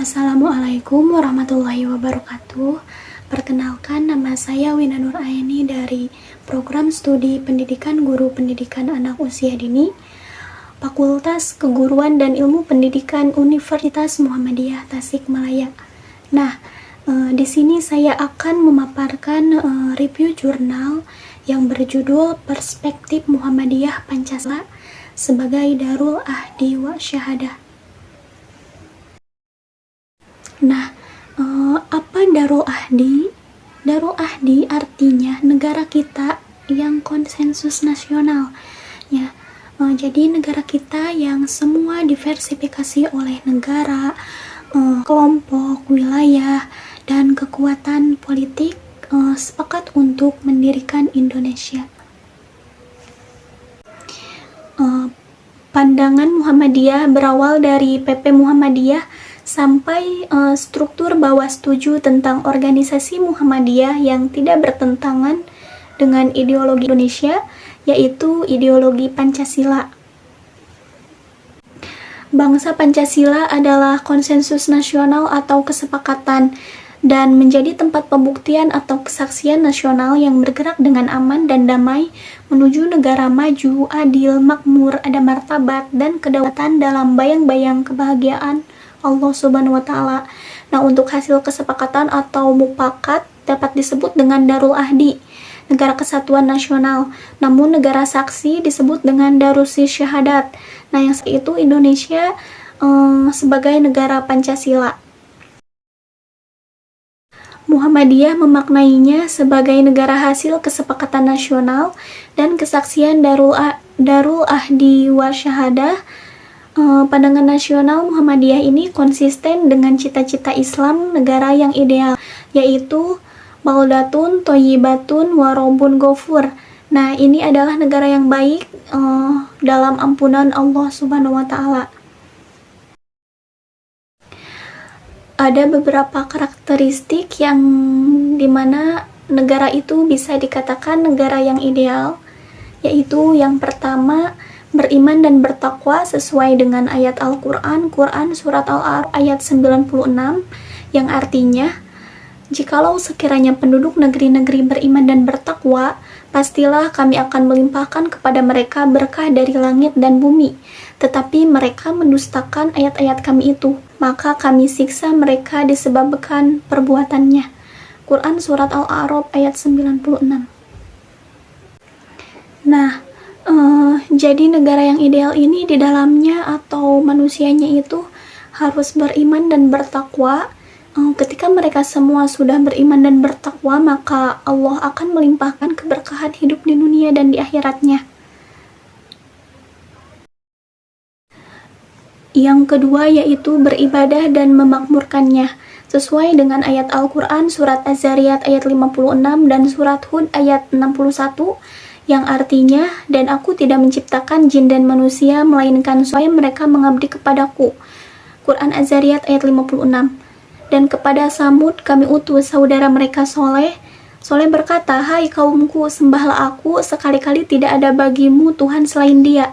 Assalamualaikum warahmatullahi wabarakatuh. Perkenalkan, nama saya Wina Nur Aini dari Program Studi Pendidikan Guru Pendidikan Anak Usia Dini, Fakultas Keguruan dan Ilmu Pendidikan Universitas Muhammadiyah Tasikmalaya. Nah, di sini saya akan memaparkan review jurnal yang berjudul Perspektif Muhammadiyah Pancasila sebagai Darul Ahdi wa Syahadah. Nah, apa Darul Ahdi? Darul Ahdi artinya negara kita yang konsensus nasional. Ya, jadi negara kita yang semua diversifikasi oleh negara, kelompok, wilayah, dan kekuatan politik sepakat untuk mendirikan Indonesia. Pandangan Muhammadiyah berawal dari PP Muhammadiyah sampai struktur bawah setuju tentang organisasi Muhammadiyah yang tidak bertentangan dengan ideologi Indonesia, yaitu ideologi Pancasila. Bangsa Pancasila adalah konsensus nasional atau kesepakatan dan menjadi tempat pembuktian atau kesaksian nasional yang bergerak dengan aman dan damai menuju negara maju, adil, makmur, ada martabat, dan kedaulatan dalam bayang-bayang kebahagiaan Allah Subhanahu wa Ta'ala. Nah, untuk hasil kesepakatan atau mufakat dapat disebut dengan Darul Ahdi, negara kesatuan nasional. Namun negara saksi disebut dengan Darus Syahadat. Nah, yang itu Indonesia sebagai negara Pancasila. Muhammadiyah memaknainya sebagai negara hasil kesepakatan nasional dan kesaksian Darul Ahdi wa Syahadah. Pandangan nasional Muhammadiyah ini konsisten dengan cita-cita Islam negara yang ideal, yaitu baldatun thayyibatun wa rabbun ghafur. Nah, ini adalah negara yang baik dalam ampunan Allah Subhanahu wa Ta'ala. Ada beberapa karakteristik yang dimana negara itu bisa dikatakan negara yang ideal, yaitu yang pertama, beriman dan bertakwa sesuai dengan ayat Al-Quran, Quran Surat Al-A'raf ayat 96, yang artinya, jikalau sekiranya penduduk negeri-negeri beriman dan bertakwa, pastilah kami akan melimpahkan kepada mereka berkah dari langit dan bumi. Tetapi mereka mendustakan ayat-ayat kami itu, maka kami siksa mereka disebabkan perbuatannya. Quran Surat Al-A'raf ayat 96. Nah, jadi negara yang ideal ini di dalamnya atau manusianya itu harus beriman dan bertakwa. Ketika mereka semua sudah beriman dan bertakwa, maka Allah akan melimpahkan keberkahan hidup di dunia dan di akhiratnya. Yang kedua yaitu beribadah dan memakmurkannya sesuai dengan ayat Al-Quran Surat Az-Zariyat ayat 56 dan Surat Hud ayat 61, yang artinya, dan aku tidak menciptakan jin dan manusia melainkan supaya mereka mengabdi kepadaku. Quran Az-Zariyat ayat 56. Dan kepada Samud kami utus saudara mereka Soleh. Soleh berkata, hai kaumku, sembahlah aku, sekali-kali tidak ada bagimu Tuhan selain Dia,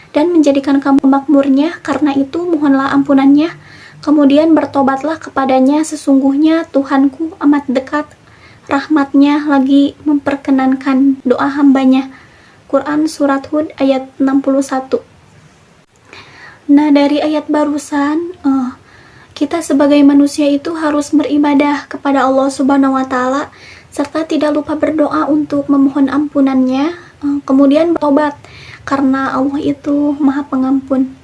dan menjadikan kamu makmurnya, karena itu mohonlah ampunannya. Kemudian bertobatlah kepadanya, sesungguhnya Tuhanku amat dekat, rahmatnya lagi memperkenankan doa hambanya. Quran Surat Hud ayat 61. Nah, dari ayat barusan, kita sebagai manusia itu harus beribadah kepada Allah Subhanahu wa Ta'ala, serta tidak lupa berdoa untuk memohon ampunannya, kemudian bertobat, karena Allah itu Maha Pengampun.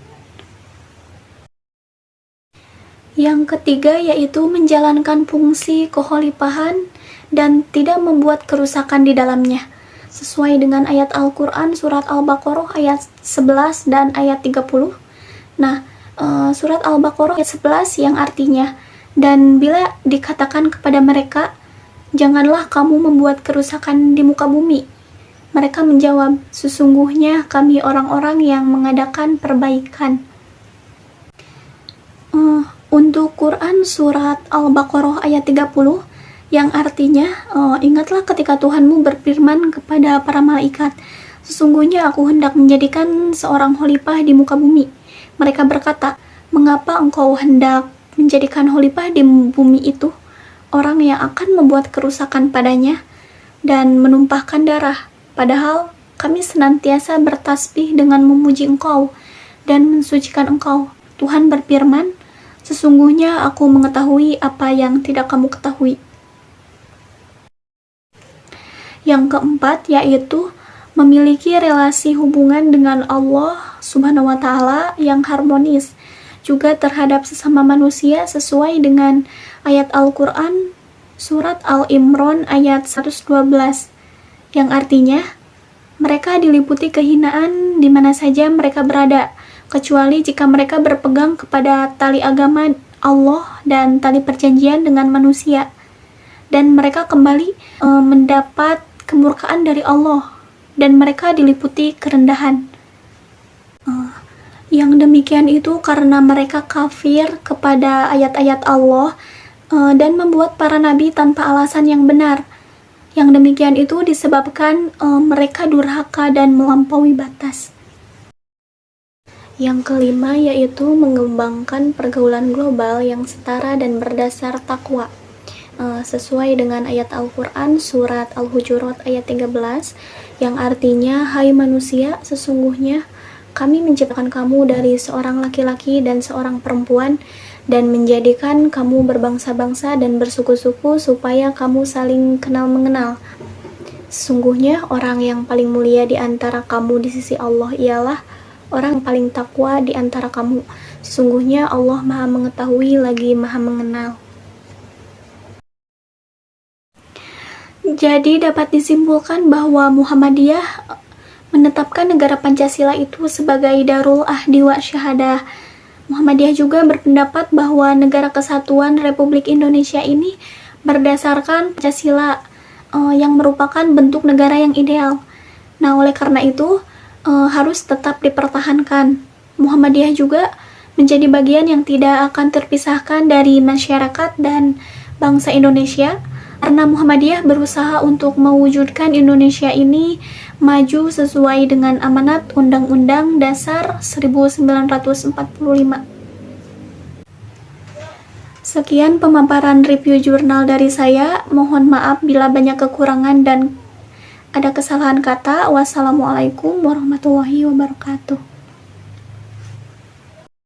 Yang ketiga yaitu menjalankan fungsi kekhalifahan dan tidak membuat kerusakan di dalamnya, sesuai dengan ayat Al-Quran Surat Al-Baqarah ayat 11 dan ayat 30. Nah, Surat Al-Baqarah ayat 11 yang artinya, dan bila dikatakan kepada mereka, janganlah kamu membuat kerusakan di muka bumi, mereka menjawab, sesungguhnya kami orang-orang yang mengadakan perbaikan. Untuk Quran Surat Al-Baqarah ayat 30, yang artinya, ingatlah ketika Tuhanmu berfirman kepada para malaikat, sesungguhnya aku hendak menjadikan seorang khalifah di muka bumi. Mereka berkata, mengapa engkau hendak menjadikan khalifah di bumi itu orang yang akan membuat kerusakan padanya dan menumpahkan darah. Padahal kami senantiasa bertasbih dengan memuji Engkau dan mensucikan Engkau. Tuhan berfirman, sesungguhnya aku mengetahui apa yang tidak kamu ketahui. Yang keempat yaitu memiliki relasi hubungan dengan Allah Subhanahu wa Ta'ala yang harmonis juga terhadap sesama manusia sesuai dengan ayat Al-Quran surat Al-Imran ayat 112 yang artinya mereka diliputi kehinaan di mana saja mereka berada kecuali jika mereka berpegang kepada tali agama Allah dan tali perjanjian dengan manusia, dan mereka kembali mendapat kemurkaan dari Allah dan mereka diliputi kerendahan. Yang demikian itu karena mereka kafir kepada ayat-ayat Allah dan membuat para nabi tanpa alasan yang benar. Yang demikian itu disebabkan mereka durhaka dan melampaui batas. Yang kelima yaitu mengembangkan pergaulan global yang setara dan berdasar takwa. Sesuai dengan ayat Al-Quran surat Al-Hujurat ayat 13 yang artinya, hai manusia, sesungguhnya kami menciptakan kamu dari seorang laki-laki dan seorang perempuan dan menjadikan kamu berbangsa-bangsa dan bersuku-suku supaya kamu saling kenal mengenal. Sesungguhnya orang yang paling mulia di antara kamu di sisi Allah ialah orang yang paling takwa di antara kamu. Sesungguhnya Allah Maha mengetahui lagi Maha mengenal. Jadi dapat disimpulkan bahwa Muhammadiyah menetapkan negara Pancasila itu sebagai Darul Ahdi wa Syahadah. Muhammadiyah juga berpendapat bahwa negara kesatuan Republik Indonesia ini berdasarkan Pancasila yang merupakan bentuk negara yang ideal. Nah, oleh karena itu harus tetap dipertahankan. Muhammadiyah juga menjadi bagian yang tidak akan terpisahkan dari masyarakat dan bangsa Indonesia, karena Muhammadiyah berusaha untuk mewujudkan Indonesia ini maju sesuai dengan amanat Undang-Undang Dasar 1945. Sekian pemaparan review jurnal dari saya. Mohon maaf bila banyak kekurangan dan ada kesalahan kata. Wassalamualaikum warahmatullahi wabarakatuh.